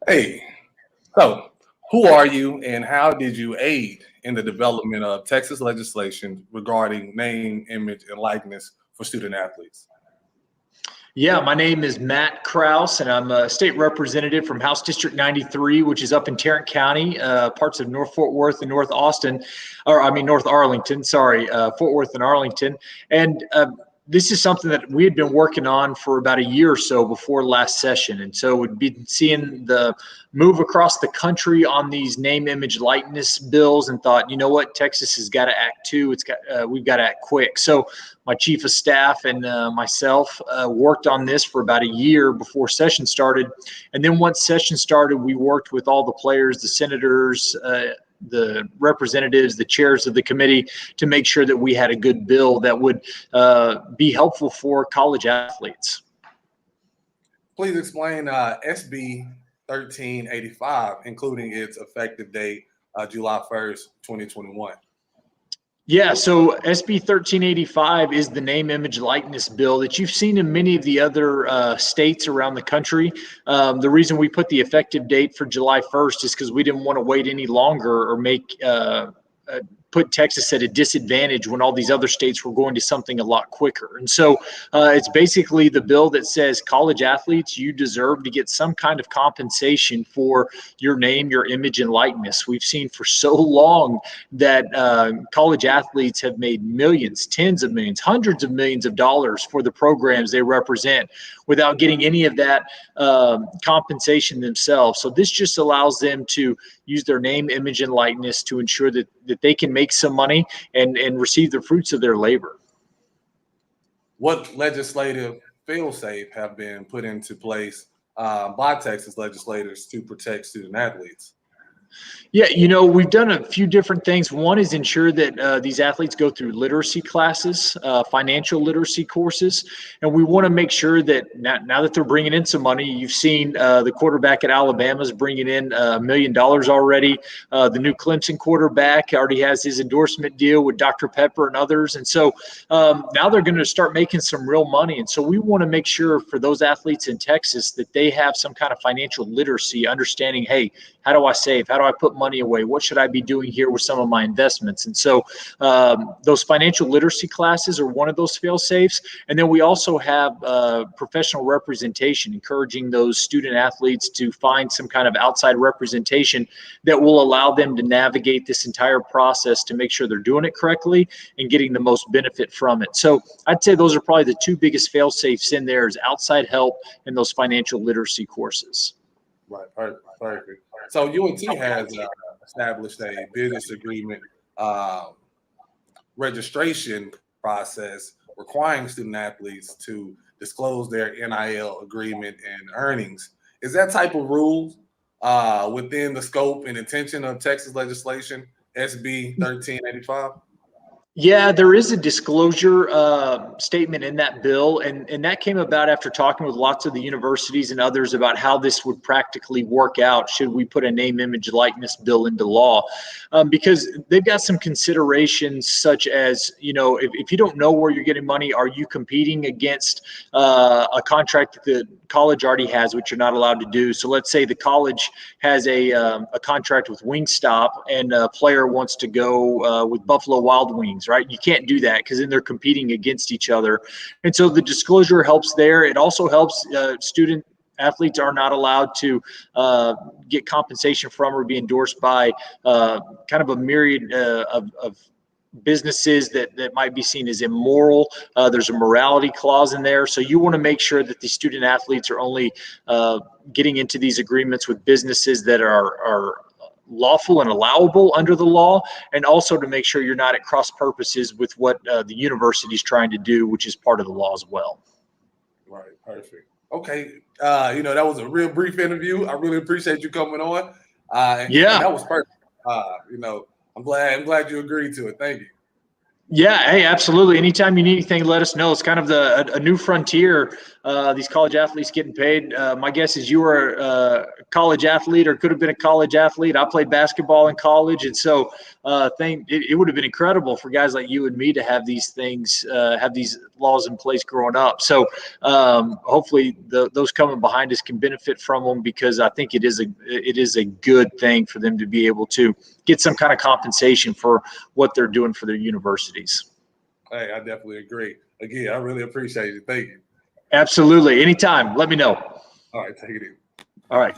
Hey, so who are you and how did you aid in the development of Texas legislation regarding name, image, and likeness for student athletes? Yeah, my name is Matt Krause, and I'm a state representative from House District 93, which is up in Tarrant County, parts of North Fort Worth and North Austin, or I mean North Arlington. Sorry, Fort Worth and Arlington. And this is something that we had been working on for about a year or so before last session, and so we'd been seeing the move across the country on these name, image, likeness bills, and thought, you know what, Texas has got to act too. We've got to act quick. So my chief of staff and myself worked on this for about a year before session started. And then once session started, we worked with all the players, the senators, the representatives, the chairs of the committee to make sure that we had a good bill that would be helpful for college athletes. Please explain SB 1385, including its effective date, July 1st, 2021. Yeah, so SB 1385 is the name, image, likeness bill that you've seen in many of the other states around the country. The reason we put the effective date for July 1st is because we didn't want to wait any longer or put Texas at a disadvantage when all these other states were going to something a lot quicker. And so it's basically the bill that says college athletes, you deserve to get some kind of compensation for your name, your image, and likeness. We've seen for so long that college athletes have made millions, tens of millions, hundreds of millions of dollars for the programs they represent without getting any of that compensation themselves. So this just allows them to use their name, image, and likeness to ensure that they can make some money and receive the fruits of their labor. What legislative fail-safe have been put into place by Texas legislators to protect student athletes? Yeah, we've done a few different things. One is ensure that these athletes go through literacy classes, financial literacy courses. And we want to make sure that now that they're bringing in some money, you've seen the quarterback at Alabama is bringing in $1 million already. The new Clemson quarterback already has his endorsement deal with Dr. Pepper and others. And so now they're going to start making some real money. And so we want to make sure for those athletes in Texas that they have some kind of financial literacy, understanding, hey, how do I save? How do I put money away? What should I be doing here with some of my investments? And so those financial literacy classes are one of those fail safes. And then we also have professional representation, encouraging those student athletes to find some kind of outside representation that will allow them to navigate this entire process to make sure they're doing it correctly and getting the most benefit from it. So I'd say those are probably the two biggest fail safes in there, is outside help and those financial literacy courses. Right, perfect. So UNT has established a business agreement registration process requiring student athletes to disclose their NIL agreement and earnings. Is that type of rule within the scope and intention of Texas legislation, SB 1385? Yeah, there is a disclosure statement in that bill, and that came about after talking with lots of the universities and others about how this would practically work out should we put a name, image, likeness bill into law, because they've got some considerations such as, if you don't know where you're getting money, are you competing against a contract that the college already has, which you're not allowed to do? So let's say the college has a contract with Wingstop and a player wants to go with Buffalo Wild Wings. Right? You can't do that because then they're competing against each other. And so the disclosure helps there. It also helps student athletes are not allowed to get compensation from or be endorsed by kind of a myriad of businesses that might be seen as immoral. There's a morality clause in there. So you want to make sure that the student athletes are only getting into these agreements with businesses that are lawful and allowable under the law, and also to make sure you're not at cross purposes with what the university is trying to do, which is part of the law as well. Right, perfect. Okay, that was a real brief interview. I really appreciate you coming on. And that was perfect. I'm glad you agreed to it. Thank you. Yeah, hey, absolutely. Anytime you need anything, let us know. It's kind of a new frontier these college athletes getting paid. My guess is you were a college athlete or could have been a college athlete. I played basketball in college. And so it would have been incredible for guys like you and me to have these things, have these laws in place growing up. So hopefully those coming behind us can benefit from them, because I think it is a good thing for them to be able to get some kind of compensation for what they're doing for their universities. Hey, I definitely agree. Again, I really appreciate it. Thank you. Absolutely. Anytime. Let me know. All right, take it easy. All right.